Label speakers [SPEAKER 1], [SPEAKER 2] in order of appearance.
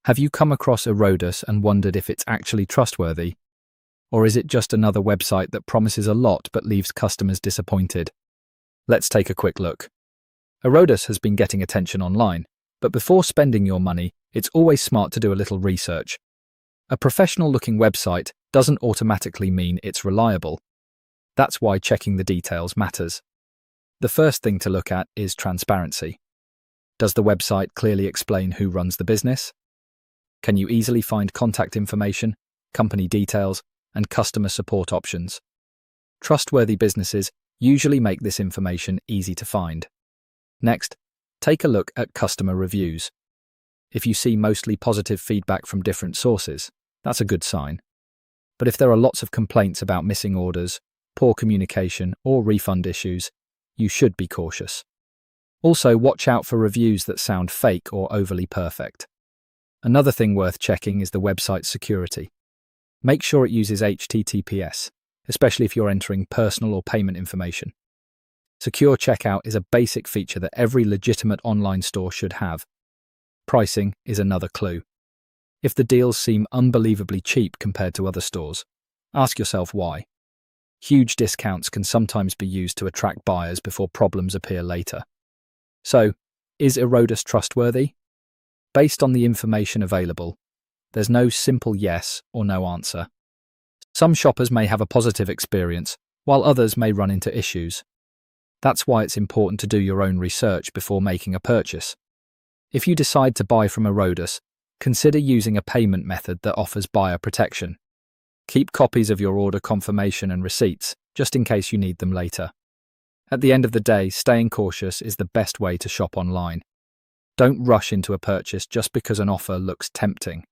[SPEAKER 1] Have you come across Erodus and wondered if it's actually trustworthy? Or is it just another website that promises a lot but leaves customers disappointed? Let's take a quick look. Erodus has been getting attention online, but before spending your money, it's always smart to do a little research. A professional-looking website doesn't automatically mean it's reliable. That's why checking the details matters. The first thing to look at is transparency. Does the website clearly explain who runs the business? Can you easily find contact information, company details, and customer support options? Trustworthy businesses usually make this information easy to find. Next, take a look at customer reviews. If you see mostly positive feedback from different sources, that's a good sign. But if there are lots of complaints about missing orders, poor communication, or refund issues, you should be cautious. Also, watch out for reviews that sound fake or overly perfect. Another thing worth checking is the website's security. Make sure it uses HTTPS, especially if you're entering personal or payment information. Secure checkout is a basic feature that every legitimate online store should have. Pricing is another clue. If the deals seem unbelievably cheap compared to other stores, ask yourself why. Huge discounts can sometimes be used to attract buyers before problems appear later. So, is Erodus trustworthy? Based on the information available, there's no simple yes or no answer. Some shoppers may have a positive experience, while others may run into issues. That's why it's important to do your own research before making a purchase. If you decide to buy from Erodus, consider using a payment method that offers buyer protection. Keep copies of your order confirmation and receipts, just in case you need them later. At the end of the day, staying cautious is the best way to shop online. Don't rush into a purchase just because an offer looks tempting.